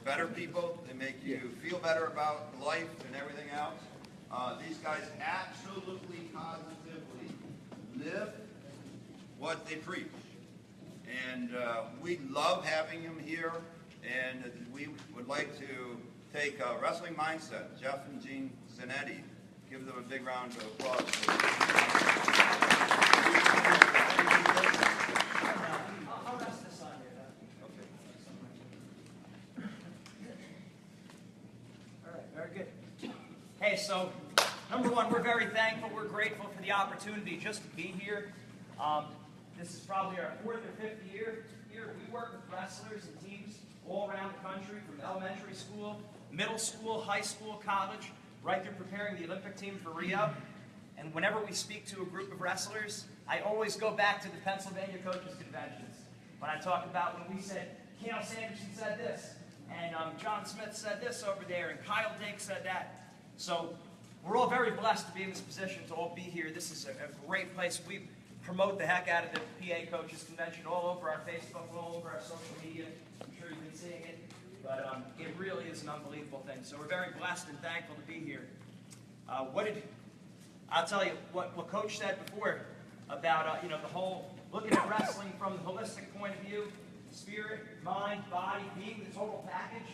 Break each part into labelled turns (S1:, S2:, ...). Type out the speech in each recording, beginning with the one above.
S1: better people. They make you feel better about life and everything else. These guys absolutely, positively live what they preach. And we love having them here. And we would like to take Wrestling Mindset, Jeff and Gene Zanetti. Give them a big round of applause.
S2: I'll rest this on here.
S1: Okay.
S2: All right, very good. Hey, so number one, we're very thankful. We're grateful for the opportunity just to be here. This is probably our 4th or 5th year here. We work with wrestlers and teams all around the country, from elementary school, middle school, high school, college, right through preparing the Olympic team for Rio. And whenever we speak to a group of wrestlers, I always go back to the Pennsylvania Coaches Conventions. When I talk about when we said, Kale Sanderson said this, and John Smith said this over there, and Kyle Dake said that. So we're all very blessed to be in this position, to all be here. This is a great place. We promote the heck out of the PA Coaches Convention all over our Facebook, all over our social media. I'm sure you've been seeing it. But it really is an unbelievable thing. So we're very blessed and thankful to be here. I'll tell you what Coach said before about the whole looking at wrestling from the holistic point of view, spirit, mind, body, being the total package.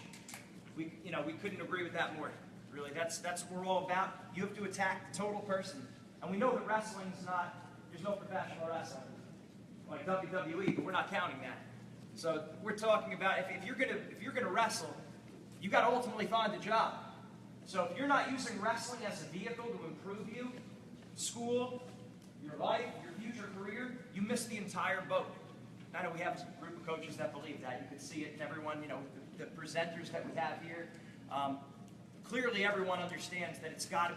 S2: We couldn't agree with that more. Really, that's what we're all about. You have to attack the total person, and we know that wrestling's not. There's no professional wrestling like WWE, but we're not counting that. So we're talking about if you're gonna wrestle, you got to ultimately find a job. So if you're not using wrestling as a vehicle to improve you, school, your life, your future career, you miss the entire boat. I know we have a group of coaches that believe that. You can see it in everyone. The presenters that we have here. Clearly, everyone understands that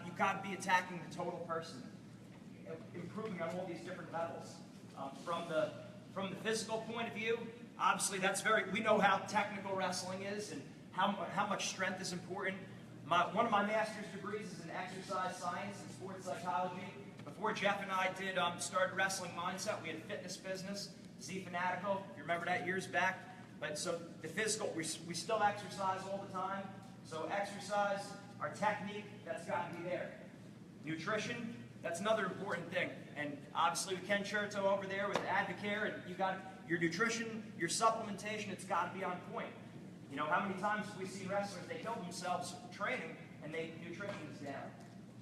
S2: you've got to be attacking the total person, improving on all these different levels. From the physical point of view, obviously we know how technical wrestling is and how much strength is important. One of my master's degrees is in exercise science and sports psychology. Before Jeff and I started Wrestling Mindset, we had a fitness business, Z Fanatical. You remember that years back? But so the physical, we still exercise all the time. So exercise, our technique, that's got to be there. Nutrition, that's another important thing. And obviously with Ken Cherto over there with Advocare, and you got your nutrition, your supplementation, it's got to be on point. How many times have we seen wrestlers, they kill themselves training and nutrition is down.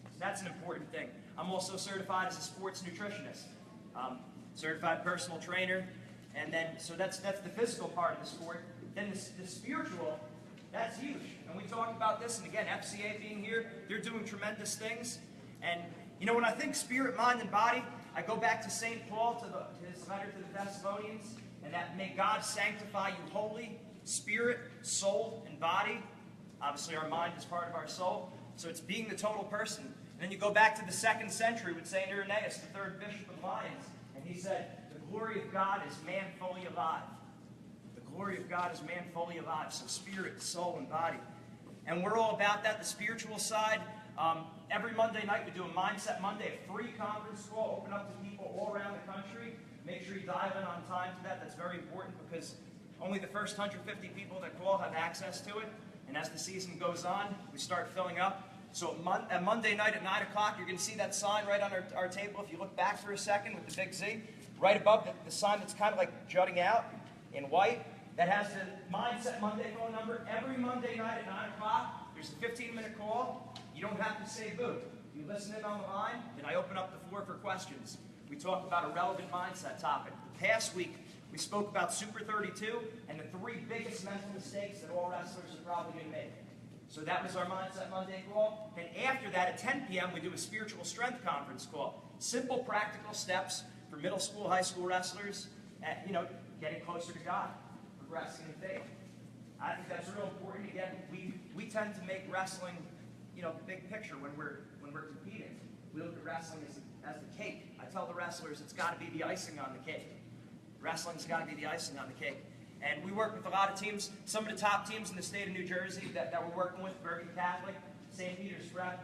S2: So that's an important thing. I'm also certified as a sports nutritionist, certified personal trainer, and then, so that's the physical part of the sport. Then the spiritual, that's huge. And we talked about this, and again, FCA being here, they're doing tremendous things. And when I think spirit, mind, and body, I go back to St. Paul, to his letter to the Thessalonians, and that may God sanctify you wholly, spirit, soul, and body. Obviously, our mind is part of our soul, so it's being the total person. And then you go back to the 2nd century with St. Irenaeus, the 3rd Bishop of Lyons, and he said, the glory of God is man fully alive. The glory of God is man fully alive, so spirit, soul, and body. And we're all about that, the spiritual side. Every Monday night we do a Mindset Monday, a free conference call, open up to people all around the country. Make sure you dial in on time to that. That's very important because only the first 150 people that call have access to it. And as the season goes on, we start filling up. So at Monday night at 9 o'clock, you're going to see that sign right on our table. If you look back for a second with the big Z, right above the sign that's kind of like jutting out in white, that has the Mindset Monday phone number. Every Monday night at 9 o'clock, there's a 15-minute call. You don't have to say boo. You listen in on the line, and I open up the floor for questions. We talk about a relevant mindset topic. The past week, we spoke about Super 32 and the 3 biggest mental mistakes that all wrestlers are probably going to make. So that was our Mindset Monday call. And after that, at 10 p.m., we do a spiritual strength conference call. Simple, practical steps for middle school, high school wrestlers at, getting closer to God, progressing in faith. I think that's real important. Again, we tend to make wrestling, the big picture when we're competing. We look at wrestling as the cake. I tell the wrestlers it's got to be the icing on the cake. Wrestling's got to be the icing on the cake. And we work with a lot of teams, some of the top teams in the state of New Jersey that we're working with, Bergen Catholic, St. Peter's Prep.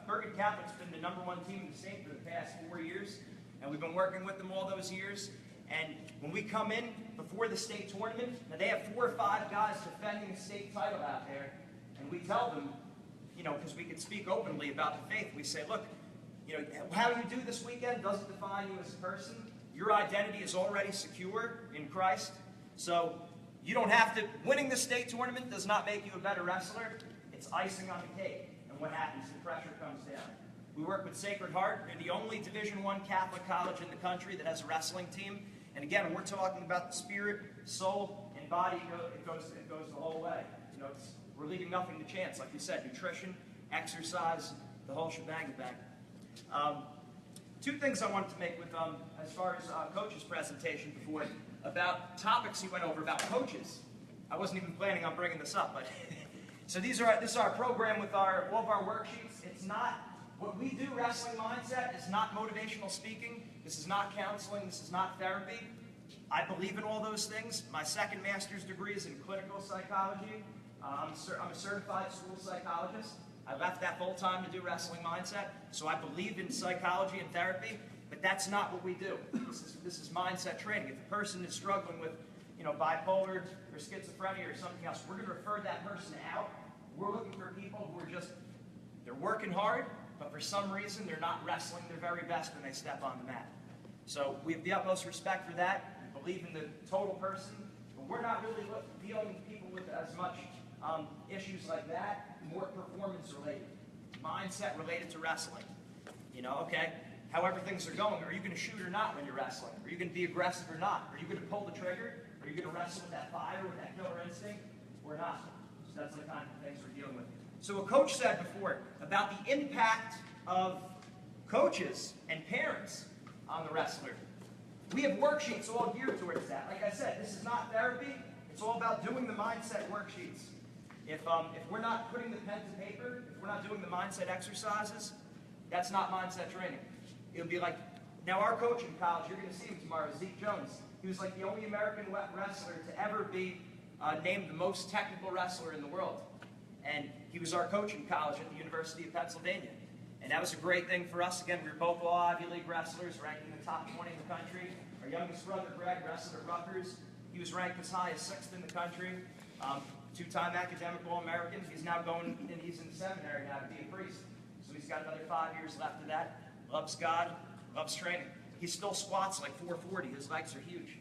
S2: Bergen Catholic's been the #1 team in the state for the past 4 years, and we've been working with them all those years. And when we come in before the state tournament, now they have 4 or 5 guys defending the state title out there, and we tell them, you know, because we can speak openly about the faith, we say, look, you know, how you do this weekend doesn't define you as a person. Your identity is already secure in Christ. So you don't have to, winning the state tournament does not make you a better wrestler. It's icing on the cake. And what happens? The pressure comes down. We work with Sacred Heart. They're the only Division I Catholic college in the country that has a wrestling team. And again, we're talking about the spirit, soul, and body. It goes the whole way. You know, we're leaving nothing to chance. Like you said, nutrition, exercise, the whole shebang bang. 2 things I wanted to make with as far as Coach's presentation before about topics he went over about coaches. I wasn't even planning on bringing this up, but so this is our program with all of our worksheets. It's not what we do. Wrestling Mindset is not motivational speaking. This is not counseling. This is not therapy. I believe in all those things. My second master's degree is in clinical psychology. I'm a certified school psychologist. I left that full time to do Wrestling Mindset, so I believe in psychology and therapy, but that's not what we do. This is mindset training. If a person is struggling with, you know, bipolar or schizophrenia or something else, we're going to refer that person out. We're looking for people who are just, they're working hard, but for some reason they're not wrestling their very best when they step on the mat. So we have the utmost respect for that. We believe in the total person, but we're not really dealing with people with as much issues like that, more performance related, mindset related to wrestling. You know, okay, however things are going, are you going to shoot or not when you're wrestling? Are you going to be aggressive or not? Are you going to pull the trigger? Are you going to wrestle with that fire, with that killer instinct, or not? So that's the kind of things we're dealing with. So what Coach said before about the impact of coaches and parents on the wrestler. We have worksheets all geared towards that. Like I said, this is not therapy. It's all about doing the mindset worksheets. If we're not putting the pen to paper, if we're not doing the mindset exercises, that's not mindset training. It would be like, now our coach in college, you're going to see him tomorrow, Zeke Jones. He was like the only American wrestler to ever be named the most technical wrestler in the world. And he was our coach in college at the University of Pennsylvania. And that was a great thing for us. Again, we were both all Ivy League wrestlers, ranked in the top 20 in the country. Our youngest brother, Greg, wrestled at Rutgers. He was ranked as high as 6th in the country. 2-time academic All-American. He's now going, and he's in the seminary now to be a priest. So he's got another 5 years left of that. Loves God, loves training. He still squats like 440. His legs are huge.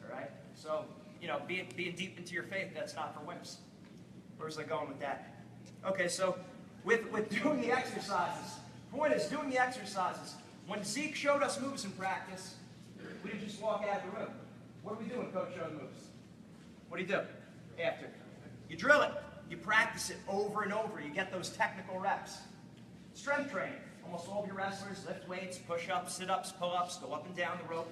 S2: All right? So, you know, being deep into your faith, that's not for wimps. Where's I going with that? Okay, so with doing the exercises, the point is doing the exercises. When Zeke showed us moves in practice, we didn't just walk out of the room. What do we do when Coach showed moves? What do you do after? You drill it. You practice it over and over. You get those technical reps. Strength training. Almost all of your wrestlers lift weights, push-ups, sit-ups, pull-ups, go up and down the rope.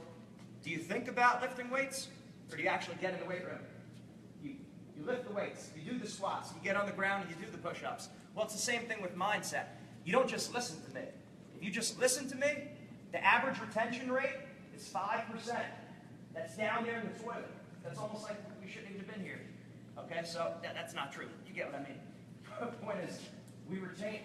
S2: Do you think about lifting weights, or do you actually get in the weight room? You lift the weights, you do the squats, you get on the ground and you do the push-ups. Well, it's the same thing with mindset. You don't just listen to me. If you just listen to me, the average retention rate is 5%. That's down there in the toilet. That's almost like we shouldn't even have been here. Okay, so that's not true. You get what I mean. The point is, we retain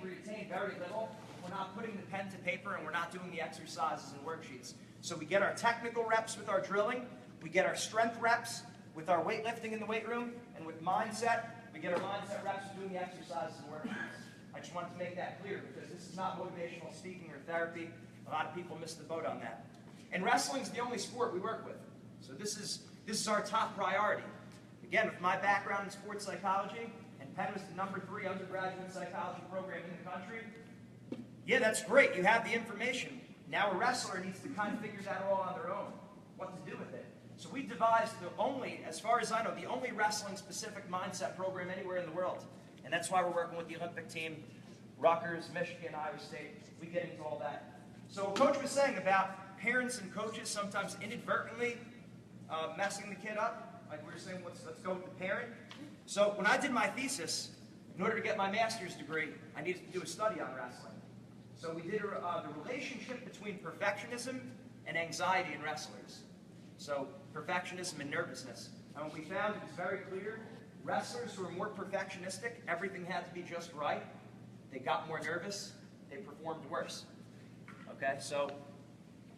S2: very little. We're not putting the pen to paper and we're not doing the exercises and worksheets. So we get our technical reps with our drilling. We get our strength reps with our weightlifting in the weight room. And with mindset, we get our mindset reps with doing the exercises and worksheets. I just wanted to make that clear because this is not motivational speaking or therapy. A lot of people miss the boat on that. And wrestling is the only sport we work with. So this is our top priority. Again, with my background in sports psychology, and Penn was the #3 undergraduate psychology program in the country, yeah, that's great. You have the information. Now a wrestler needs to kind of figure that all on their own, what to do with it. So we devised the only, as far as I know, the only wrestling-specific mindset program anywhere in the world. And that's why we're working with the Olympic team, Rutgers, Michigan, Iowa State. We get into all that. So what Coach was saying about parents and coaches sometimes inadvertently messing the kid up, like we were saying, let's go with the parent. So when I did my thesis, in order to get my master's degree, I needed to do a study on wrestling. So we did the relationship between perfectionism and anxiety in wrestlers. So perfectionism and nervousness. And what we found, it was very clear, wrestlers who were more perfectionistic, everything had to be just right. They got more nervous, they performed worse. Okay, so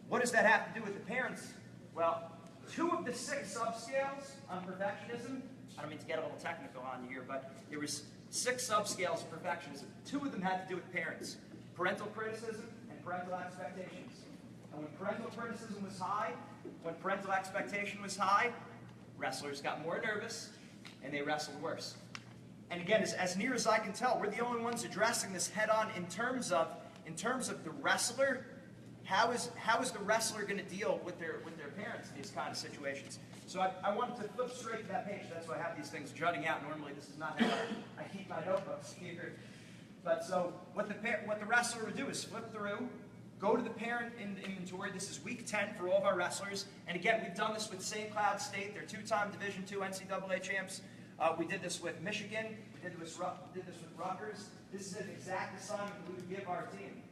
S2: what does that have to do with the parents? Well, 2 of the 6 subscales on perfectionism, I don't mean to get a little technical on you here, but there was 6 subscales of perfectionism. 2 of them had to do with parents. Parental criticism and parental expectations. And when parental criticism was high, when parental expectation was high, wrestlers got more nervous and they wrestled worse. And again, as near as I can tell, we're the only ones addressing this head on in terms of the wrestler. How is the wrestler going to deal with their parents in these kind of situations? So I wanted to flip straight to that page. That's why I have these things jutting out. Normally, this is not how I keep my notebooks here. But so what the wrestler would do is flip through, go to the parent inventory. This is week 10 for all of our wrestlers. And again, we've done this with St. Cloud State. They're 2-time Division II NCAA champs. We did this with Michigan. We did this with Rutgers. This is an exact assignment we would give our team.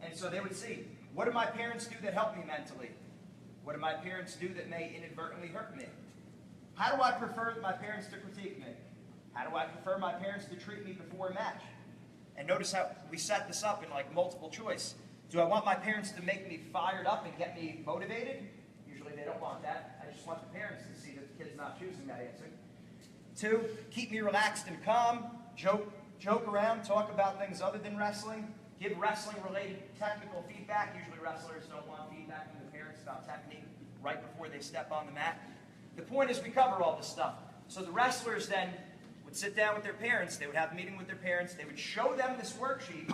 S2: And so they would see, what do my parents do that help me mentally? What do my parents do that may inadvertently hurt me? How do I prefer my parents to critique me? How do I prefer my parents to treat me before a match? And notice how we set this up in like multiple choice. Do I want my parents to make me fired up and get me motivated? Usually they don't want that. I just want the parents to see that the kid's not choosing that answer. 2, keep me relaxed and calm. Joke around, talk about things other than wrestling. Give wrestling-related technical feedback. Usually wrestlers don't want feedback from their parents about technique right before they step on the mat. The point is we cover all this stuff. So the wrestlers then would sit down with their parents. They would have a meeting with their parents. They would show them this worksheet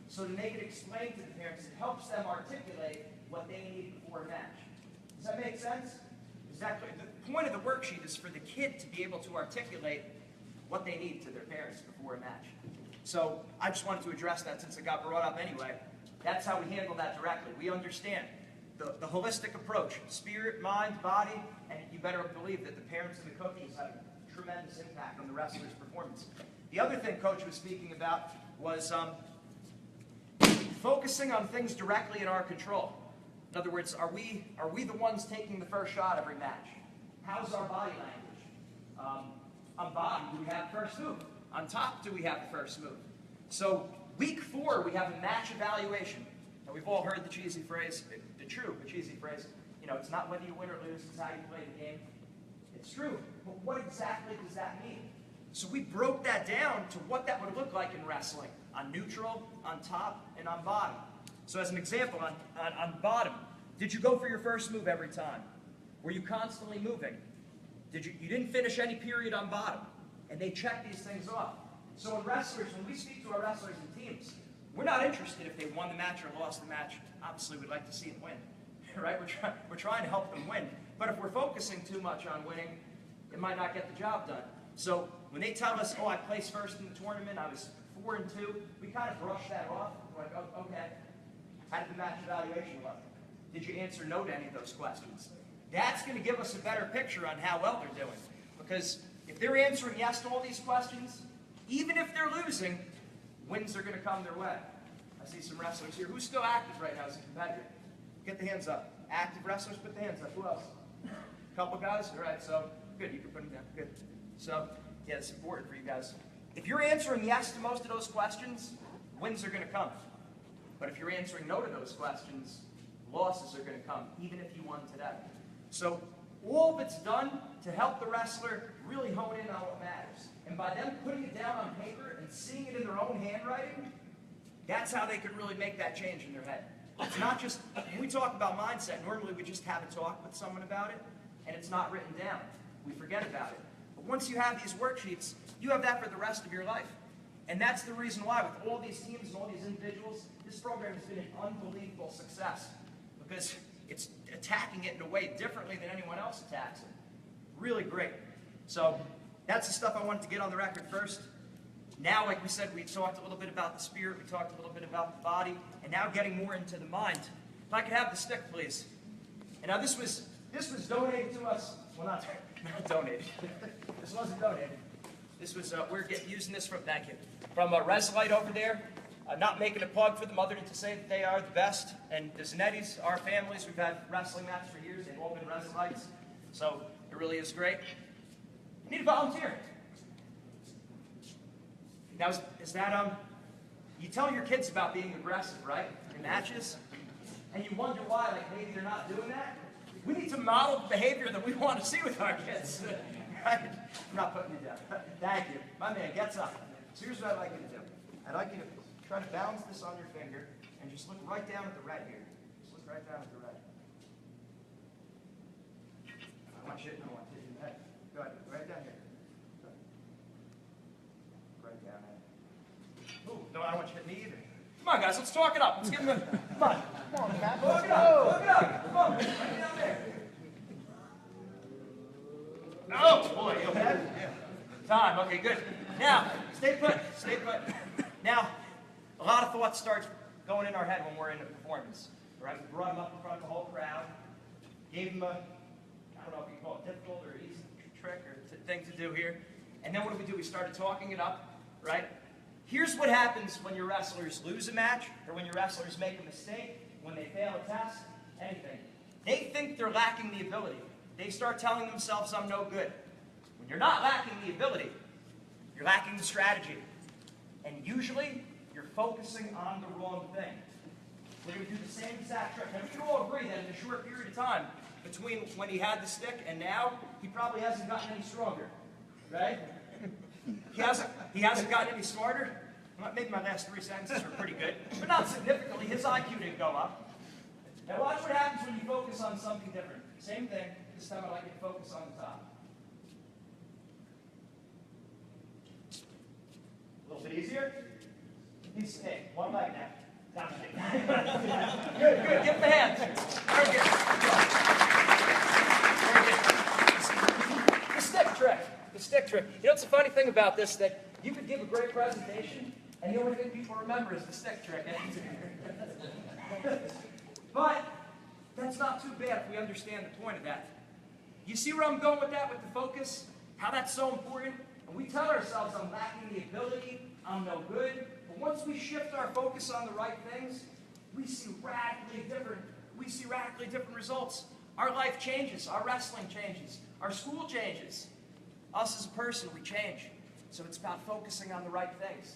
S2: so that they could explain to the parents. It helps them articulate what they need before a match. Does that make sense? Exactly. The point of the worksheet is for the kid to be able to articulate what they need to their parents before a match. So I just wanted to address that since it got brought up anyway. That's how we handle that directly. We understand the holistic approach, spirit, mind, body, and you better believe that the parents and the coaches have a tremendous impact on the wrestler's performance. The other thing Coach was speaking about was focusing on things directly in our control. In other words, are we the ones taking the first shot every match? How's our body language? On bottom, do we have the first move? On top, do we have the first move? So week 4, we have a match evaluation. Now, we've all heard the cheesy phrase, the true but cheesy phrase, it's not whether you win or lose, it's how you play the game. It's true, but what exactly does that mean? So we broke that down to what that would look like in wrestling, on neutral, on top, and on bottom. So as an example, on bottom, did you go for your first move every time? Were you constantly moving? You didn't finish any period on bottom, and they check these things off. So when we speak to our wrestlers and teams, we're not interested if they won the match or lost the match. Obviously, we'd like to see them win, right? We're trying to help them win. But if we're focusing too much on winning, it might not get the job done. So when they tell us, I placed first in the tournament, I was 4-2, we kind of brush that off. We're like, oh, okay, how did the match evaluation look? Did you answer no to any of those questions? That's going to give us a better picture on how well they're doing. Because if they're answering yes to all these questions, even if they're losing, wins are going to come their way. I see some wrestlers here. Who's still active right now as a competitor? Get the hands up. Active wrestlers, put the hands up. Who else? A couple guys? All right, so good. You can put them down. Good. So, yeah, it's important for you guys. If you're answering yes to most of those questions, wins are going to come. But if you're answering no to those questions, losses are going to come, even if you won today. So all of it's done to help the wrestler really hone in on what matters. And by them putting it down on paper and seeing it in their own handwriting, that's how they could really make that change in their head. It's not just, when we talk about mindset, normally we just have a talk with someone about it, and it's not written down. We forget about it. But once you have these worksheets, you have that for the rest of your life. And that's the reason why, with all these teams and all these individuals, this program has been an unbelievable success. Because it's attacking it in a way differently than anyone else attacks it. Really great. So that's the stuff I wanted to get on the record first. Now, like we said, we talked a little bit about the spirit, we talked a little bit about the body, and now getting more into the mind. If I could have the stick, please. And now this was donated to us. Well, not donated. This wasn't donated. This was we're using this from Reslite over there. Not making a plug for them other than to say that they are the best. And the Zanettis, our families, we've had wrestling matches for years. They've all been Reslites. So it really is great. You need a volunteer. Now, is that, you tell your kids about being aggressive, right? In matches. And you wonder why, like, maybe they're not doing that. We need to model the behavior that we want to see with our kids. Right? I'm not putting you down. Thank you. My man gets up. So here's what I'd like you to do. I'd like you to try to balance this on your finger and just look right down at the red here. Just look right down at the red. I want you to hit your head. Go ahead. Right down here. Right down there. Ooh, no, I don't want you to hit me either. Come on, guys, let's talk it up. Let's give them a... Come on. Come on, Pat. Look it up. Look it up. Come on. Right down there. Oh, boy, you okay? Yeah. Time. Okay, good. Now, stay put. Stay put. Now, a lot of thoughts start going in our head when we're in a performance. Right? We brought him up in front of the whole crowd, gave him a, I don't know if you call it difficult or easy trick or thing to do here. And then what do? We started talking it up, right? Here's what happens when your wrestlers lose a match, or when your wrestlers make a mistake, when they fail a test, anything. They think they're lacking the ability. They start telling themselves, I'm no good. When you're not lacking the ability, you're lacking the strategy. And usually, you're focusing on the wrong thing. We're going to do the same exact trick. Now, we can all agree that in a short period of time, between when he had the stick and now, he probably hasn't gotten any stronger. Right? He hasn't gotten any smarter. Well, maybe my last 3 sentences are pretty good, but not significantly. His IQ didn't go up. Now watch what happens when you focus on something different. Same thing. This time I'd like you to focus on the top. A little bit easier. Piece of cake. One leg now. Down the good, good. Give him the hands. Very good. Very good. The stick trick. The stick trick. You know what's the funny thing about this? That you could give a great presentation, and the only thing people remember is the stick trick. But that's not too bad if we understand the point of that. You see where I'm going with that, with the focus? How that's so important? And we tell ourselves, I'm lacking the ability, I'm no good. But once we shift our focus on the right things, we see radically different results. Our life changes, our wrestling changes, our school changes. Us as a person, we change. So it's about focusing on the right things.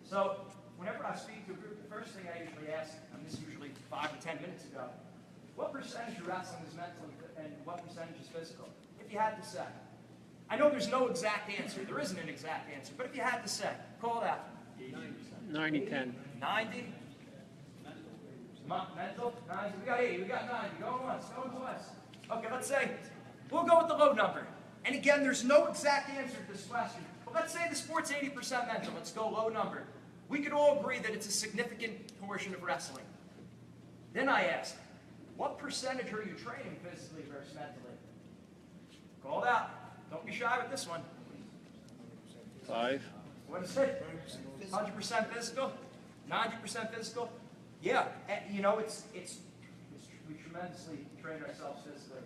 S2: So whenever I speak to a group, the first thing I usually ask, and this is usually 5 or 10 minutes ago, what percentage of wrestling is mental and what percentage is physical? If you had to say. I know there's no exact answer. There isn't an exact answer. But if you had to say, call it out.
S3: 90-10.
S2: 90? Mental? 90. We got 80. We got 90. Going once. Going twice. Okay, let's say, we'll go with the low number. And again, there's no exact answer to this question. But let's say the sport's 80% mental. Let's go low number. We could all agree that it's a significant portion of wrestling. Then I ask, what percentage are you training physically versus mentally? Call it out. Don't be shy with this one.
S3: 5.
S2: What is it? 100% physical? 90% physical? Yeah, and, you know, we tremendously train ourselves physically.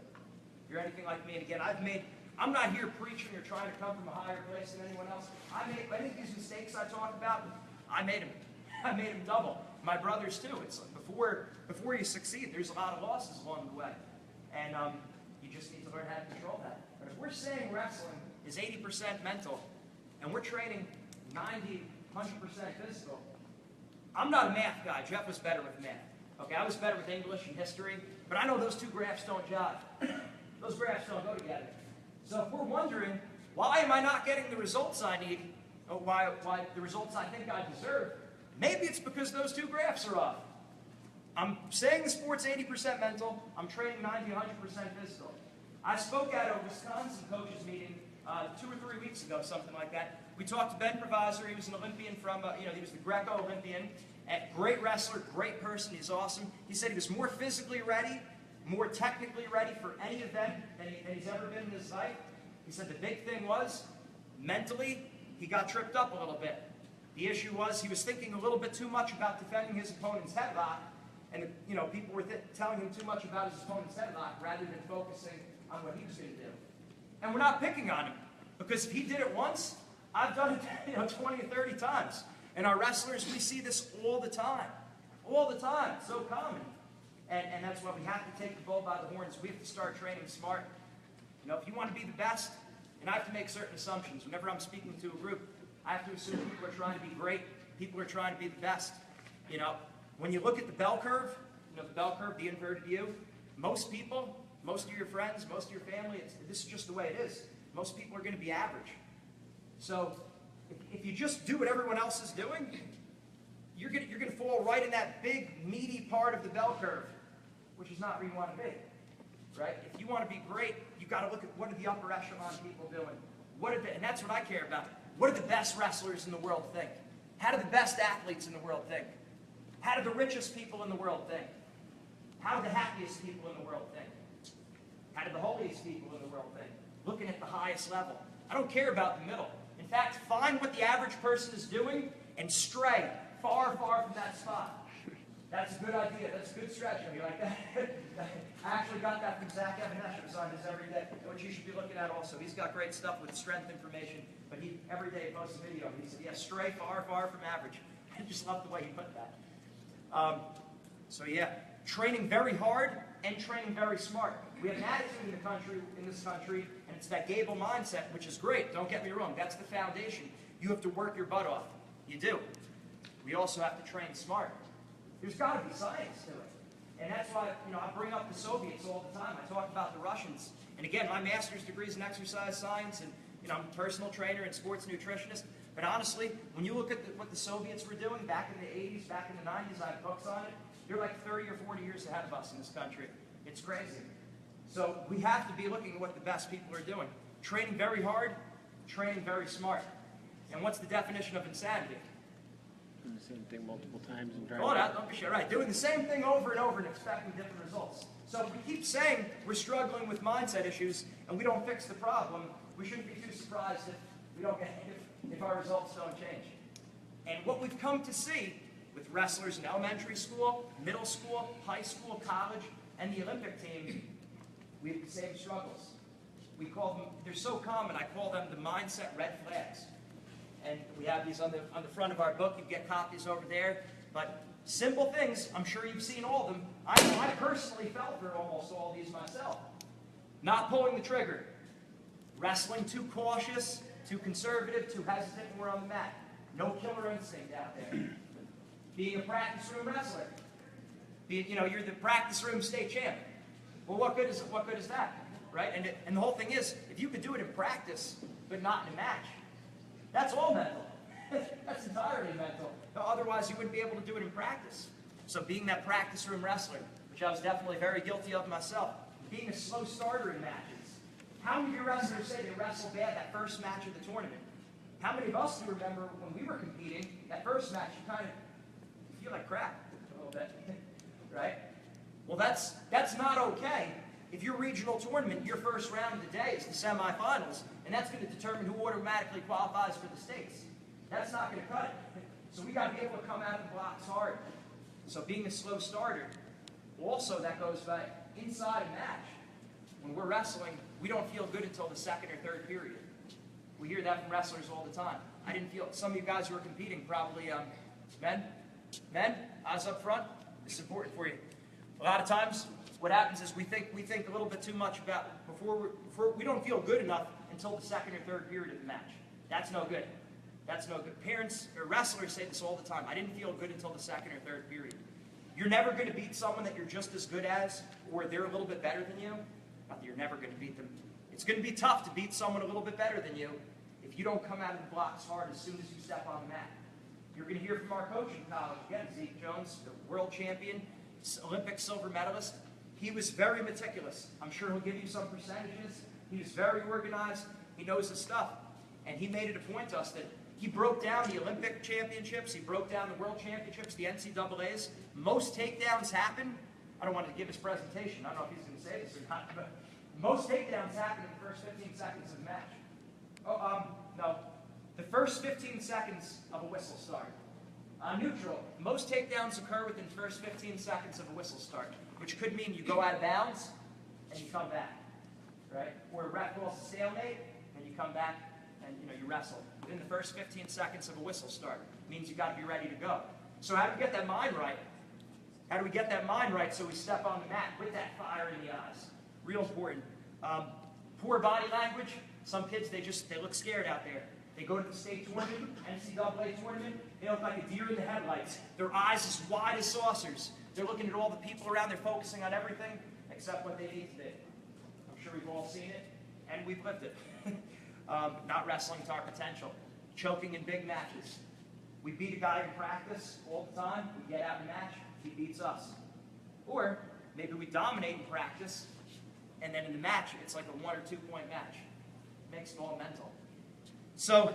S2: If you're anything like me, and again, I'm not here preaching or trying to come from a higher place than anyone else. Any of these mistakes I talk about, I made them double. My brothers too. It's like before you succeed, there's a lot of losses along the way. And you just need to learn how to control that. But if we're saying wrestling is 80% mental, and we're training 90, 100% physical, I'm not a math guy. Jeff was better with math. Okay, I was better with English and history, but I know those two graphs don't jive. Those graphs don't go together. So if we're wondering, why am I not getting the results I need, or why the results I think I deserve, maybe it's because those two graphs are off. I'm saying the sport's 80% mental, I'm training 90, 100% physical. I spoke at a Wisconsin coaches meeting 2 or 3 weeks ago, something like that. We talked to Ben Provisor. He was an Olympian from, he was the Greco Olympian. Great wrestler, great person. He's awesome. He said he was more physically ready, more technically ready for any event than he's ever been in his life. He said the big thing was, mentally, he got tripped up a little bit. The issue was he was thinking a little bit too much about defending his opponent's headlock, and people were telling him too much about his opponent's headlock rather than focusing on what he was going to do. And we're not picking on him, because if he did it once, I've done it 20 or 30 times. And our wrestlers, we see this all the time. All the time. It's so common. And that's why we have to take the bull by the horns. We have to start training smart. If you want to be the best, and I have to make certain assumptions. Whenever I'm speaking to a group, I have to assume people are trying to be great. People are trying to be the best. When you look at the bell curve, the bell curve, the inverted U, most people most of your friends, most of your family, this is just the way it is. Most people are going to be average. So if you just do what everyone else is doing, you're going to fall right in that big, meaty part of the bell curve, which is not where you want to be, right? If you want to be great, you've got to look at what are the upper echelon people doing. And that's what I care about. What do the best wrestlers in the world think? How do the best athletes in the world think? How do the richest people in the world think? How do the happiest people in the world think? How do the holiest people in the world think? Looking at the highest level. I don't care about the middle. In fact, find what the average person is doing and stray far, far from that spot. That's a good idea. That's a good stretch. You like that? I actually got that from Zach Evanesh, who's on this every day, which you should be looking at also. He's got great stuff with strength information, but he every day posts a video. He said, yeah, stray far, far from average. I just love the way he put that. So yeah, training very hard and training very smart. We have an attitude in this country, and it's that Gable mindset, which is great. Don't get me wrong. That's the foundation. You have to work your butt off. You do. We also have to train smart. There's got to be science to it. And that's why, I bring up the Soviets all the time. I talk about the Russians. And again, my master's degree is in exercise science, and I'm a personal trainer and sports nutritionist. But honestly, when you look at what the Soviets were doing back in the 80s, back in the 90s, I have books on it. They're like 30 or 40 years ahead of us in this country. It's crazy. So we have to be looking at what the best people are doing. Training very hard, training very smart. And what's the definition of insanity?
S3: Doing the same thing multiple times and trying.
S2: Oh, don't be sure. Right, doing the same thing over and over and expecting different results. So if we keep saying we're struggling with mindset issues and we don't fix the problem, we shouldn't be too surprised if our results don't change. And what we've come to see with wrestlers in elementary school, middle school, high school, college, and the Olympic team, we have the same struggles. We call them, they're so common, I call them the mindset red flags. And we have these on the front of our book. You get copies over there. But simple things, I'm sure you've seen all of them. I personally fell for almost all these myself. Not pulling the trigger. Wrestling too cautious, too conservative, too hesitant when we're on the mat. No killer instinct out there. Being a practice room wrestler. You're the practice room state champ. Well, what good is that, right? And the whole thing is, if you could do it in practice, but not in a match, that's all mental. That's entirely mental. Otherwise, you wouldn't be able to do it in practice. So being that practice room wrestler, which I was definitely very guilty of myself, being a slow starter in matches. How many of your wrestlers say they wrestle bad that first match of the tournament? How many of us do remember when we were competing, that first match, you kind of feel like crap a little bit, right? Well, that's not okay. If your regional tournament, your first round of the day is the semifinals, and that's going to determine who automatically qualifies for the states. That's not going to cut it. So we got to be able to come out of the blocks hard. So being a slow starter, also that goes by inside a match. When we're wrestling, we don't feel good until the second or third period. We hear that from wrestlers all the time. I didn't feel, some of you guys who are competing probably, men, eyes up front, this is important for you. A lot of times, what happens is we think a little bit too much about, we don't feel good enough until the second or third period of the match. That's no good. That's no good. Parents or wrestlers say this all the time. I didn't feel good until the second or third period. You're never going to beat someone that you're just as good as, or they're a little bit better than you. Not that you're never going to beat them. It's going to be tough to beat someone a little bit better than you if you don't come out of the blocks hard as soon as you step on the mat. You're going to hear from our coach in college, again, Zeke Jones, the world champion, Olympic silver medalist. He was very meticulous. I'm sure he'll give you some percentages. He was very organized. He knows his stuff. And he made it a point to us that he broke down the Olympic championships. He broke down the world championships, the NCAAs. Most takedowns happen. I don't want to give his presentation. I don't know if he's going to say this or not, but most takedowns happen in the first 15 seconds of the match. No. The first 15 seconds of a whistle start. Neutral. Most takedowns occur within the first 15 seconds of a whistle start, which could mean you go out of bounds and you come back, right? Or a ref calls a stalemate and you come back and you wrestle. Within the first 15 seconds of a whistle start means you got to be ready to go. So how do we get that mind right? How do we get that mind right so we step on the mat with that fire in the eyes? Real important. Poor body language. Some kids, they look scared out there. They go to the state tournament, NCAA tournament, they look like a deer in the headlights. Their eyes as wide as saucers. They're looking at all the people around, they're focusing on everything except what they need to do. we've all seen it, and we've lived it. Not wrestling to our potential. Choking in big matches. We beat a guy in practice all the time, we get out in a match, he beats us. Or maybe we dominate in practice, and then in the match, it's like a 1 or 2 point match. Makes it all mental. So,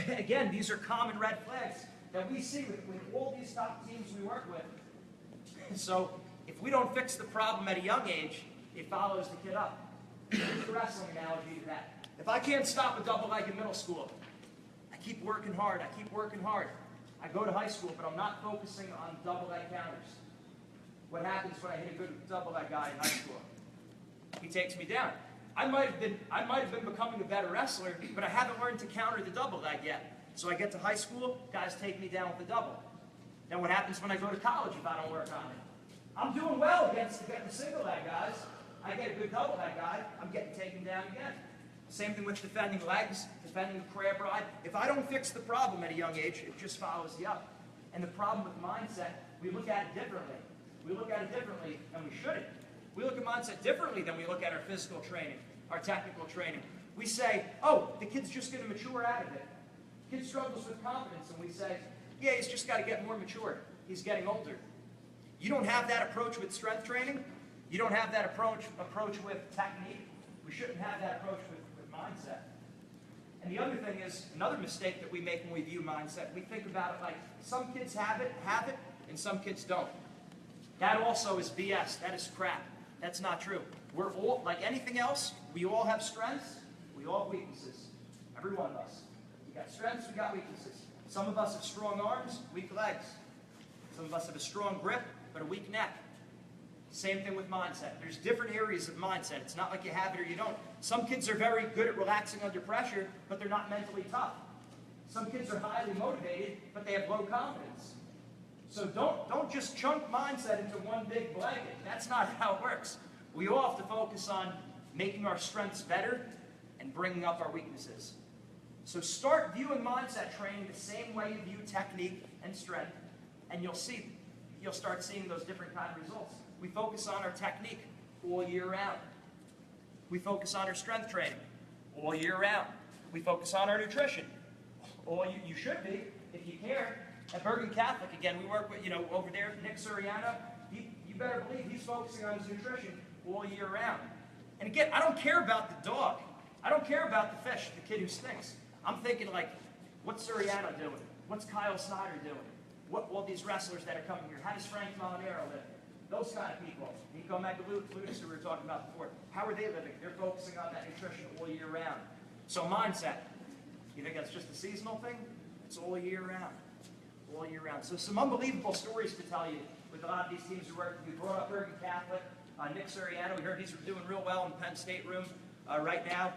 S2: again, these are common red flags that we see with all these top teams we work with. So, if we don't fix the problem at a young age, it follows the kid up. Here's the wrestling analogy to that. If I can't stop a double leg in middle school, I keep working hard, I keep working hard. I go to high school, but I'm not focusing on double leg counters. What happens when I hit a good double leg guy in high school? He takes me down. I might have been becoming a better wrestler, but I haven't learned to counter the double leg yet. So I get to high school, guys take me down with the double. Then what happens when I go to college if I don't work on it? I'm doing well against the single leg guys. I get a good double leg guy, I'm getting taken down again. Same thing with defending legs, defending the crab ride. If I don't fix the problem at a young age, it just follows you up. And the problem with mindset, we look at it differently. We look at it differently, and we shouldn't. We look at mindset differently than we look at our physical training, our technical training. We say, oh, the kid's just going to mature out of it. Kid struggles with confidence, and we say, yeah, he's just got to get more mature. He's getting older. You don't have that approach with strength training. You don't have that approach with technique. We shouldn't have that approach with mindset. And the other thing is, another mistake that we make when we view mindset, we think about it like some kids have it, and some kids don't. That also is BS. That is crap. That's not true. We're all, like anything else, we all have strengths, we all have weaknesses. Every one of us. We got strengths, we got weaknesses. Some of us have strong arms, weak legs. Some of us have a strong grip, but a weak neck. Same thing with mindset. There's different areas of mindset. It's not like you have it or you don't. Some kids are very good at relaxing under pressure, but they're not mentally tough. Some kids are highly motivated, but they have low confidence. So don't just chunk mindset into one big blanket. That's not how it works. We all have to focus on making our strengths better and bringing up our weaknesses. So start viewing mindset training the same way you view technique and strength, and you'll start seeing those different kind of results. We focus on our technique all year round. We focus on our strength training all year round. We focus on our nutrition. You should be, if you care. At Bergen Catholic, again, we work with, over there, Nick Suriano. You better believe he's focusing on his nutrition all year round. And again, I don't care about the dog. I don't care about the fish, the kid who stinks. I'm thinking like, what's Suriano doing? What's Kyle Snyder doing? What all these wrestlers that are coming here? How does Frank Molinaro live? Those kind of people. Nico Magalutis, who we were talking about before. How are they living? They're focusing on that nutrition all year round. So mindset. You think that's just a seasonal thing? It's all year round. All year round. So some unbelievable stories to tell you with a lot of these teams who work. We brought up Bergen Catholic. Nick Suriano, we heard he's doing real well in the Penn State room right now.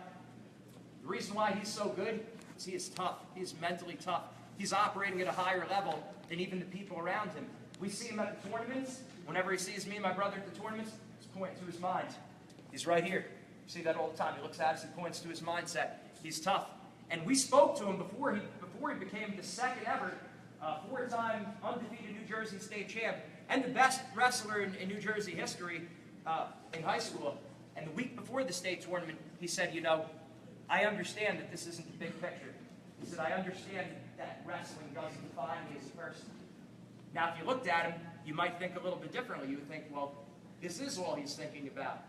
S2: The reason why he's so good is he is tough. He's mentally tough. He's operating at a higher level than even the people around him. We see him at the tournaments. Whenever he sees me and my brother at the tournaments, he's pointing to his mind. He's right here. You see that all the time. He looks at us, he points to his mindset. He's tough. And we spoke to him before he became the second ever four-time undefeated New Jersey state champ and the best wrestler in New Jersey history in high school. And the week before the state tournament, he said, I understand that this isn't the big picture. He said, I understand that wrestling doesn't define me as a person. Now, if you looked at him, you might think a little bit differently. You would think, well, this is all he's thinking about.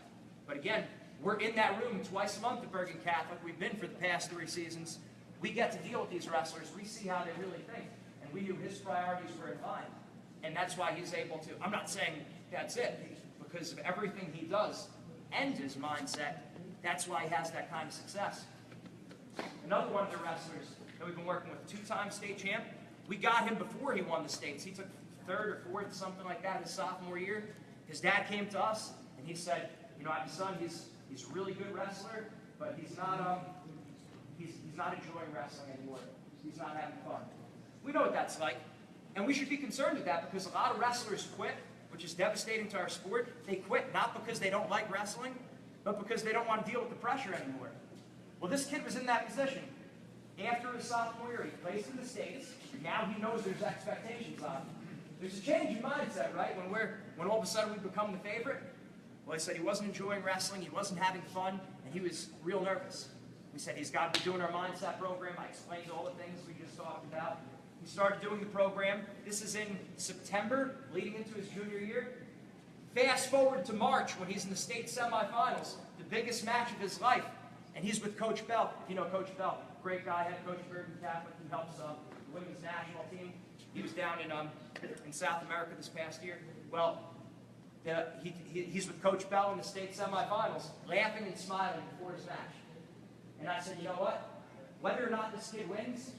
S2: But again, we're in that room twice a month at Bergen Catholic. We've been for the past 3 seasons. We get to deal with these wrestlers. We see how they really think. And we knew his priorities were in mind. And that's why he's able to, I'm not saying that's it, because of everything he does and his mindset, that's why he has that kind of success. Another one of the wrestlers that we've been working with, 2-time state champ, we got him before he won the states. He took 3rd or 4th, something like that, his sophomore year. His dad came to us, and he said, I have a son, he's a really good wrestler, but he's not enjoying wrestling anymore. He's not having fun. We know what that's like, and we should be concerned with that because a lot of wrestlers quit, which is devastating to our sport. They quit not because they don't like wrestling, but because they don't want to deal with the pressure anymore. Well, this kid was in that position. After his sophomore year, he placed in the States. Now he knows there's expectations on him. There's a change in mindset, right? When all of a sudden we become the favorite. Well, he said he wasn't enjoying wrestling, he wasn't having fun, and and he was real nervous. We said he's got to be doing our mindset program. I explained all the things we just talked about. He started doing the program. This is in September, leading into his junior year. Fast forward to March when he's in the state semifinals, the biggest match of his life, and he's with Coach Bell. If you know Coach Bell, great guy, head coach of Bergen Catholic, who helps the women's national team. He was down in South America this past year. Well, he's with Coach Bell in the state semifinals, laughing and smiling before his match. And I said, you know what? Whether or not this kid wins,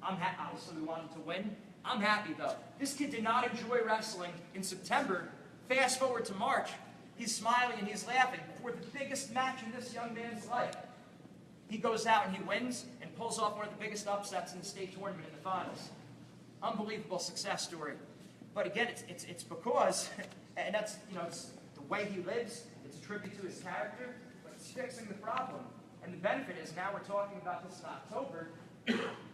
S2: I'm happy. Obviously, we want him to win. I'm happy, though. This kid did not enjoy wrestling in September. Fast forward to March, he's smiling and he's laughing for the biggest match in this young man's life. He goes out and he wins and pulls off one of the biggest upsets in the state tournament in the finals. Unbelievable success story. But again, it's because, and that's, it's the way he lives, it's a tribute to his character, but it's fixing the problem. And the benefit is now we're talking about this in October,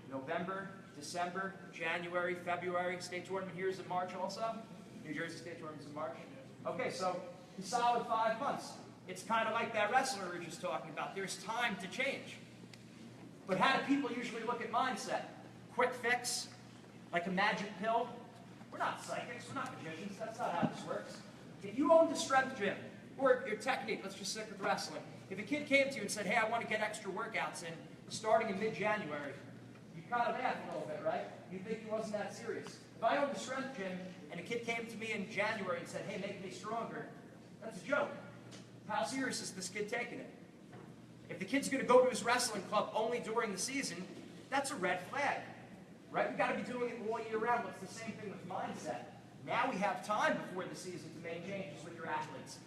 S2: November, December, January, February. State tournament here is in March also. New Jersey State tournament's in March. Okay, so a solid 5 months. It's kind of like that wrestler we were just talking about. There's time to change. But how do people usually look at mindset? Quick fix? Like a magic pill? We're not psychics. We're not magicians. That's not how this works. If you owned a strength gym, or your technique, let's just stick with wrestling. If a kid came to you and said, hey, I want to get extra workouts in starting in mid-January, you'd kind of laugh a little bit, right? You'd think he wasn't that serious. If I owned a strength gym and a kid came to me in January and said, hey, make me stronger, that's a joke. How serious is this kid taking it? If the kid's going to go to his wrestling club only during the season, that's a red flag, right? We've got to be doing it all year round. It's the same thing with mindset. Now we have time before the season to make changes with your athletes,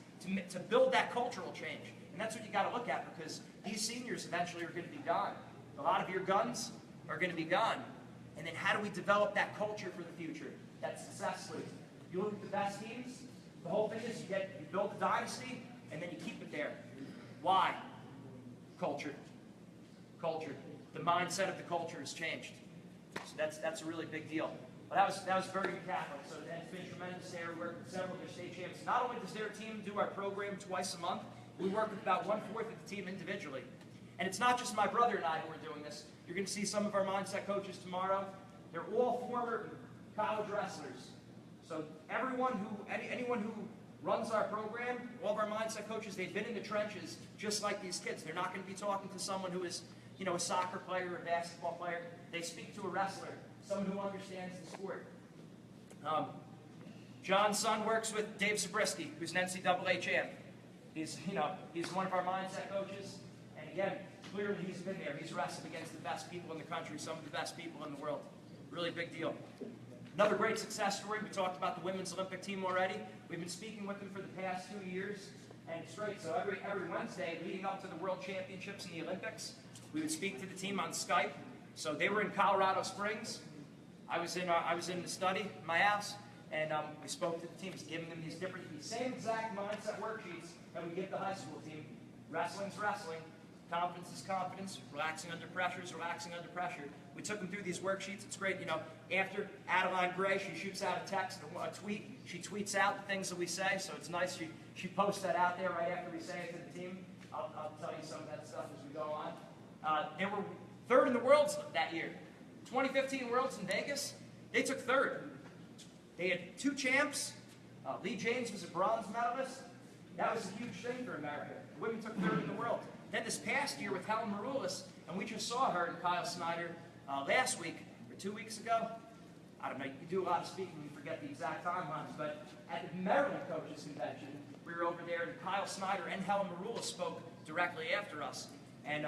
S2: to build that cultural change. And that's what you got to look at, because these seniors eventually are going to be gone. A lot of your guns are going to be gone. And then how do we develop that culture for the future? That success leads. You look at the best teams, the whole thing is you build a dynasty, and then you keep it there. Why? Culture. Culture. The mindset of the culture has changed. So that's a really big deal. Well, that was Bergen Catholic, so that's been tremendous there. We work with several of their state champs. Not only does their team do our program twice a month, we work with about 1/4 of the team individually. And it's not just my brother and I who are doing this. You're going to see some of our mindset coaches tomorrow. They're all former college wrestlers. So anyone who runs our program, all of our mindset coaches, they've been in the trenches just like these kids. They're not going to be talking to someone who is, a soccer player or a basketball player. They speak to a wrestler, someone who understands the sport. John's son works with Dave Zabriskie, who's an NCAA champ. He's one of our mindset coaches. And again, clearly he's been there. He's wrestled against the best people in the country, some of the best people in the world. Really big deal. Another great success story, we talked about the women's Olympic team already. We've been speaking with them for the past 2 years, and it's great. So every Wednesday, leading up to the World Championships and the Olympics, we would speak to the team on Skype. So they were in Colorado Springs. I was in the study in my house, and we spoke to the teams, giving them these same exact mindset worksheets that we give the high school team. Wrestling's wrestling. Confidence is confidence. Relaxing under pressure is relaxing under pressure. We took them through these worksheets. It's great. After Adeline Gray, she shoots out a text, a tweet. She tweets out the things that we say, so it's nice. She posts that out there right after we say it to the team. I'll tell you some of that stuff as we go on. They were third in the Worlds that year. 2015 Worlds in Vegas, they took third. They had 2 champs. Lee James was a bronze medalist. That was a huge thing for America. The women took third in the world. Then this past year with Helen Maroulis, and we just saw her and Kyle Snyder last week, or 2 weeks ago. I don't know, you can do a lot of speaking, you forget the exact timelines, but at the Maryland Coaches Convention, we were over there, and Kyle Snyder and Helen Maroulis spoke directly after us. And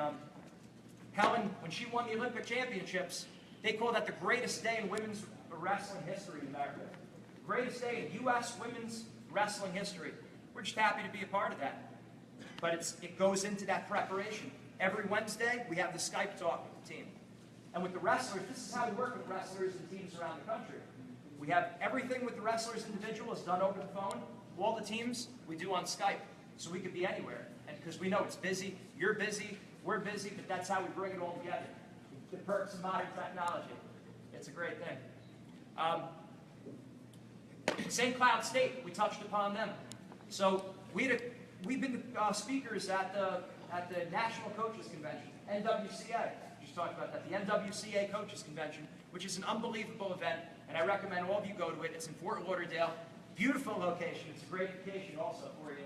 S2: Helen, when she won the Olympic Championships, they call that the greatest day in women's wrestling history in America. The greatest day in U.S. women's wrestling history. We're just happy to be a part of that. But it goes into that preparation. Every Wednesday, we have the Skype talk with the team. And with the wrestlers, this is how we work with wrestlers and teams around the country. We have everything with the wrestlers individual is done over the phone. All the teams we do on Skype, so we could be anywhere. And because we know it's busy, you're busy, we're busy, but that's how we bring it all together. The perks of modern technology. It's a great thing. St. Cloud State, we touched upon them. So we've been speakers at the at the National Coaches Convention, NWCA. Just talked about that, the NWCA Coaches Convention, which is an unbelievable event, and I recommend all of you go to it. It's in Fort Lauderdale. Beautiful location. It's a great vacation also for you.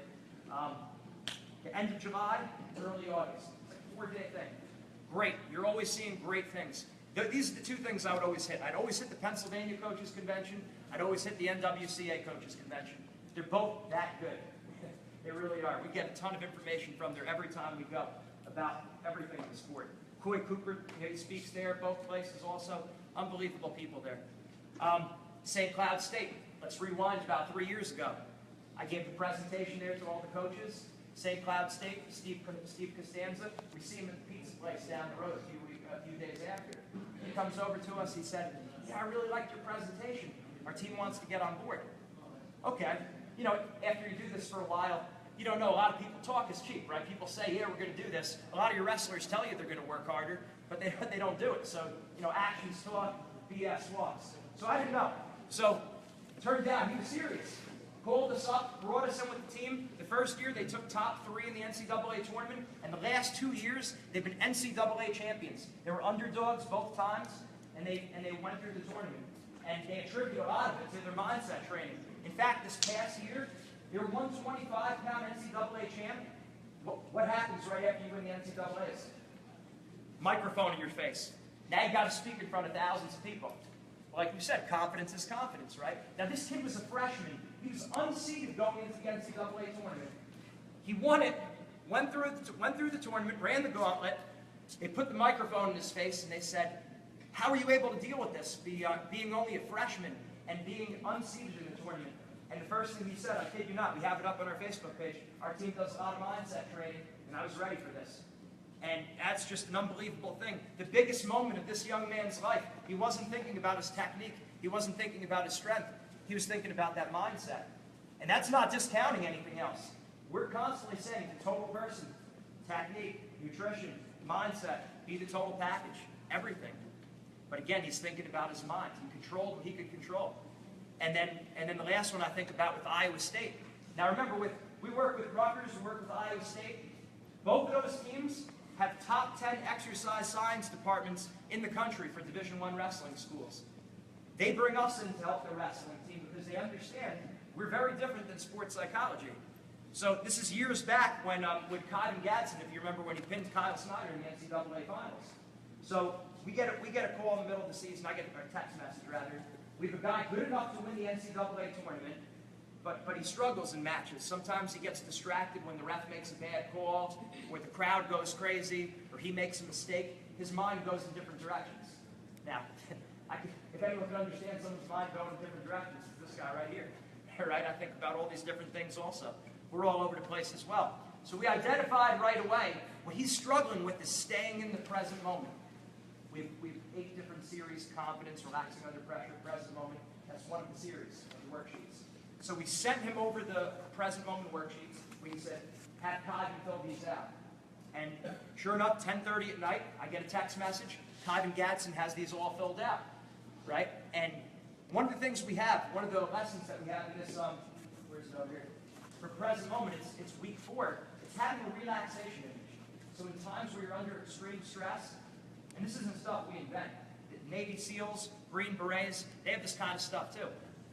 S2: The end of July, early August. It's like a 4-day thing. Great. You're always seeing great things. These are the two things I would always hit. I'd always hit the Pennsylvania Coaches Convention. I'd always hit the NWCA Coaches Convention. They're both that good. They really are. We get a ton of information from there every time we go about everything in the sport. Coy Cooper, he speaks there, both places also. Unbelievable people there. St. Cloud State. Let's rewind about 3 years ago. I gave the presentation there to all the coaches. St. Cloud State, Steve Costanza, we see him at the pizza place down the road a few days after. He comes over to us, he said, yeah, I really liked your presentation. Our team wants to get on board. Okay, you know, after you do this for a while, you don't know, a lot of people talk is cheap, right? People say, yeah, we're going to do this. A lot of your wrestlers tell you they're going to work harder, but they don't do it. So, you know, actions talk, BS walks. So I didn't know. So, turned down, he was serious. Called us up, brought us in with the team. The first year, they took top 3 in the NCAA tournament, and the last 2 years, they've been NCAA champions. They were underdogs both times, and they went through the tournament. And they attribute a lot of it to their mindset training. In fact, this past year, they were 125-pound NCAA champ. What happens right after you win the NCAAs? Microphone in your face. Now you got to speak in front of thousands of people. Like you said, confidence is confidence, right? Now this kid was a freshman. He was unseeded going into the NCAA tournament. He won it, went through the tournament, ran the gauntlet. They put the microphone in his face and they said, how are you able to deal with this, being only a freshman and being unseeded in the tournament? And the first thing he said, I kid you not, we have it up on our Facebook page, our team does a lot of mindset training, and I was ready for this. And that's just an unbelievable thing. The biggest moment of this young man's life, he wasn't thinking about his technique. He wasn't thinking about his strength. He was thinking about that mindset. And that's not discounting anything else. We're constantly saying the total person, technique, nutrition, mindset, be the total package, everything. But again, he's thinking about his mind. He controlled what he could control. And then the last one I think about with Iowa State. Now remember, we work with Rutgers, we work with Iowa State. Both of those teams have top 10 exercise science departments in the country for Division I wrestling schools. They bring us in to help their wrestling team because they understand we're very different than sports psychology. So this is years back when with Kyvan Gadsden, if you remember when he pinned Kyle Snyder in the NCAA finals. So we get a call in the middle of the season, I get a text message rather. We have a guy good enough to win the NCAA tournament, but he struggles in matches. Sometimes he gets distracted when the ref makes a bad call, or the crowd goes crazy, or he makes a mistake. His mind goes in different directions. Now, if anyone can understand someone's mind going in different directions, it's this guy right here. Right? I think about all these different things also. We're all over the place as well. So we identified right away what he's struggling with is staying in the present moment. We've 8 different series: confidence, relaxing under pressure, present moment. That's one of the series of the worksheets. So we sent him over the present moment worksheets. We said, have Kyvan fill these out. And sure enough, 10:30 at night, I get a text message. Kyvan Gadsden has these all filled out, right? And one of the things we have, one of the lessons that we have in this, where's it over here? For present moment, it's week 4. It's having a relaxation image. So in times where you're under extreme stress, and this isn't stuff we invent. Navy SEALs, Green Berets, they have this kind of stuff too.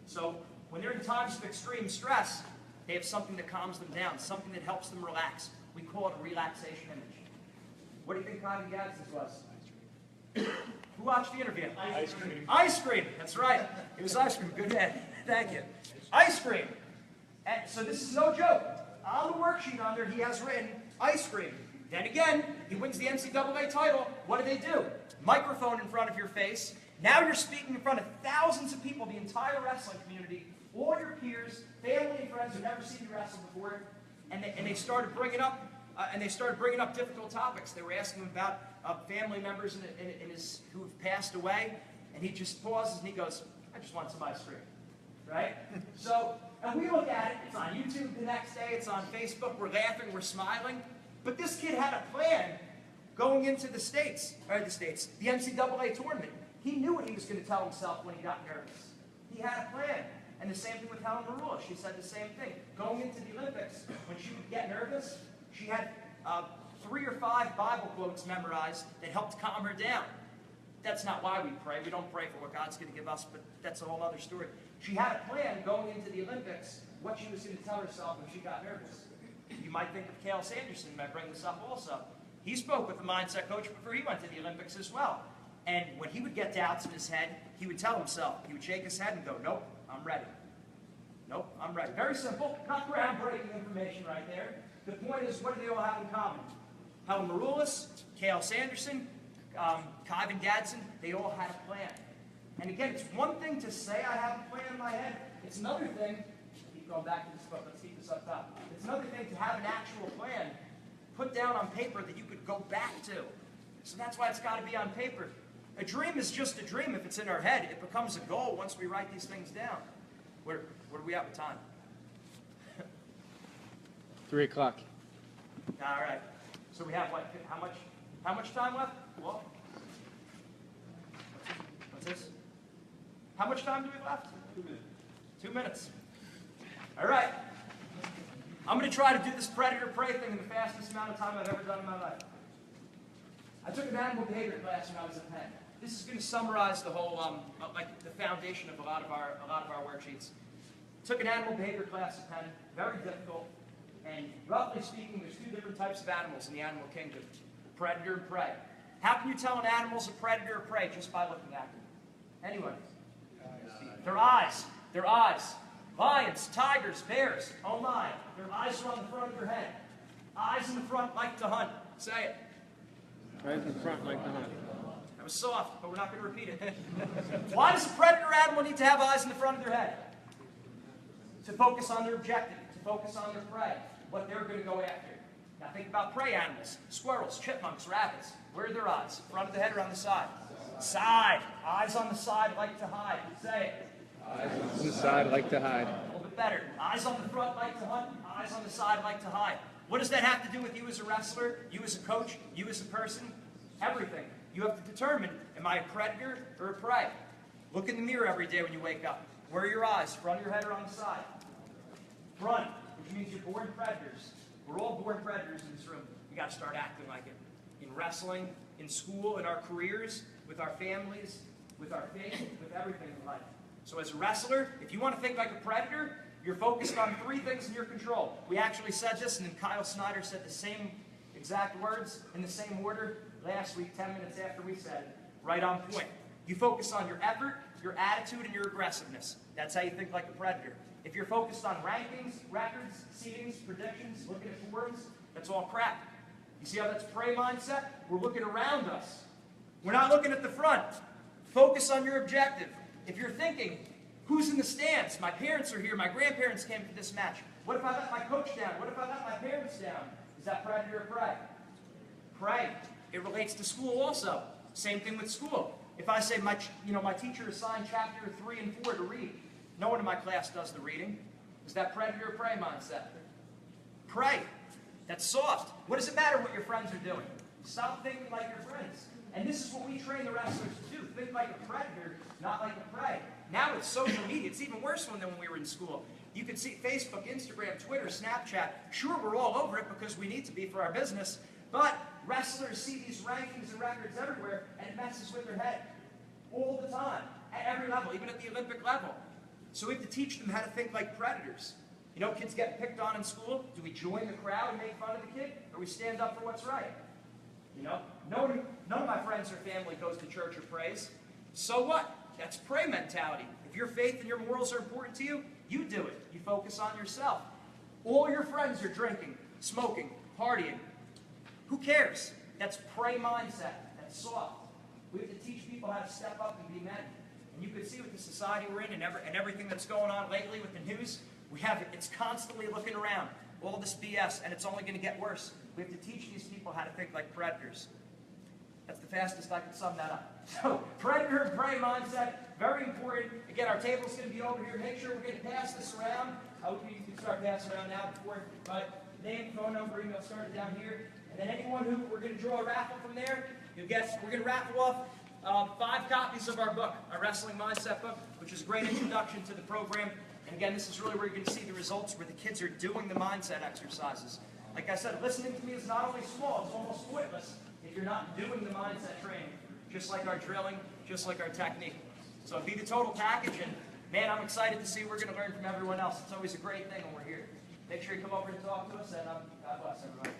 S2: So when they're in times of extreme stress, they have something that calms them down, something that helps them relax. We call it a relaxation image. What do you think Kyvan Gadsden's was? Who watched the interview?
S4: Ice cream.
S2: Ice cream, that's right. It was ice cream. Good man. Thank you. Ice cream. And so this is no joke. On the worksheet on there, he has written ice cream. Then again, he wins the NCAA title. What do? Microphone in front of your face. Now you're speaking in front of thousands of people, the entire wrestling community, all your peers, family and friends who've never seen you wrestle before, and they started bringing up difficult topics. They were asking him about family members who have passed away, and he just pauses and he goes, "I just want some ice cream," right? So, and we look at it. It's on YouTube the next day. It's on Facebook. We're laughing. We're smiling. But this kid had a plan going into the NCAA tournament. He knew what he was going to tell himself when he got nervous. He had a plan. And the same thing with Helen Marula. She said the same thing. Going into the Olympics, when she would get nervous, she had 3 or 5 Bible quotes memorized that helped calm her down. That's not why we pray. We don't pray for what God's going to give us, but that's a whole other story. She had a plan going into the Olympics, what she was going to tell herself when she got nervous. You might think of Cale Sanderson, and I bring this up also. He spoke with the mindset coach before he went to the Olympics as well. And when he would get doubts in his head, he would tell himself, he would shake his head and go, nope, I'm ready. Nope, I'm ready. Very simple, not groundbreaking information right there. The point is, what do they all have in common? Helen Maroulis, Cale Sanderson, Kyvan Gadsden, they all had a plan. And again, it's one thing to say I have a plan in my head. It's another thing, keep going back to this book, let's keep this up top. It's another thing to have an actual plan put down on paper that you could go back to. So that's why it's got to be on paper. A dream is just a dream if it's in our head. It becomes a goal once we write these things down. Where are we at with time?
S3: 3 o'clock.
S2: All right. So we have what? How much time left? Well, what's this? How much time do we have left?
S1: 2 minutes.
S2: 2 minutes. All right. I'm going to try to do this predator-prey thing in the fastest amount of time I've ever done in my life. I took an animal behavior class when I was at Penn. This is going to summarize the whole, like the foundation of a lot of our worksheets. Took an animal behavior class at Penn. Very difficult. And roughly speaking, there's 2 different types of animals in the animal kingdom: predator and prey. How can you tell an animal's a predator or prey? Just by looking at them. Anyone? Their eyes. Their eyes. Lions, tigers, bears. Oh my. Their eyes are on the front of their head. Eyes in the front like to hunt. Say it.
S3: Right in front like the hunt.
S2: That was soft, but we're not going to repeat it. Why does a predator animal need to have eyes in the front of their head? To focus on their objective, to focus on their prey, what they're going to go after. Now think about prey animals: squirrels, chipmunks, rabbits. Where are their eyes? Front of the head or on the side? Side. Eyes on the side like to hide. Say it.
S3: Eyes on the side like to hide.
S2: A little bit better. Eyes on the front like to hunt. Eyes on the side like to hide. What does that have to do with you as a wrestler, you as a coach, you as a person? Everything. You have to determine, am I a predator or a prey? Look in the mirror every day when you wake up. Where are your eyes? Front of your head or on the side? Front, which means you're born predators. We're all born predators in this room. We got to start acting like it. In wrestling, in school, in our careers, with our families, with our faith, with everything in life. So as a wrestler, if you want to think like a predator, you're focused on 3 things in your control. We actually said this, and then Kyle Snyder said the same exact words in the same order last week, 10 minutes after we said it. Right on point. You focus on your effort, your attitude, and your aggressiveness. That's how you think like a predator. If you're focused on rankings, records, seedings, predictions, looking at forms, that's all crap. You see how that's prey mindset? We're looking around us. We're not looking at the front. Focus on your objective. If you're thinking, who's in the stands? My parents are here. My grandparents came to this match. What if I let my coach down? What if I let my parents down? Is that predator or prey? Prey. It relates to school also. Same thing with school. If I say my teacher assigned chapter 3 and 4 to read, no one in my class does the reading. Is that predator or prey mindset? Prey. That's soft. What does it matter what your friends are doing? Stop thinking like your friends. And this is what we train the wrestlers to do. Think like a predator, not like a prey. Now it's social media. It's even worse than when we were in school. You can see Facebook, Instagram, Twitter, Snapchat. Sure, we're all over it because we need to be for our business. But wrestlers see these rankings and records everywhere, and it messes with their head all the time, at every level, even at the Olympic level. So we have to teach them how to think like predators. You know, kids get picked on in school. Do we join the crowd and make fun of the kid, or we stand up for what's right? You know, none of my friends or family goes to church or prays. So what? That's prey mentality. If your faith and your morals are important to you, you do it. You focus on yourself. All your friends are drinking, smoking, partying. Who cares? That's prey mindset. That's soft. We have to teach people how to step up and be men. And you can see with the society we're in and everything that's going on lately with the news, it's constantly looking around. All this BS, and it's only going to get worse. We have to teach these people how to think like predators. That's the fastest I can sum that up. So, predator and prey mindset, very important. Again, our table's going to be over here. Make sure we're going to pass this around. I hope you can start passing around now before, but name, phone number, email started down here. And then anyone who, we're going to draw a raffle from there. You'll get, we're going to raffle off 5 copies of our book, our Wrestling Mindset book, which is a great introduction to the program. And again, this is really where you're going to see the results, where the kids are doing the mindset exercises. like I said, listening to me is not only small, it's almost pointless if you're not doing the mindset training, just like our drilling, just like our technique. So be the total package, and man, I'm excited to see what we're going to learn from everyone else. It's always a great thing when we're here. Make sure you come over and talk to us, and God bless everybody.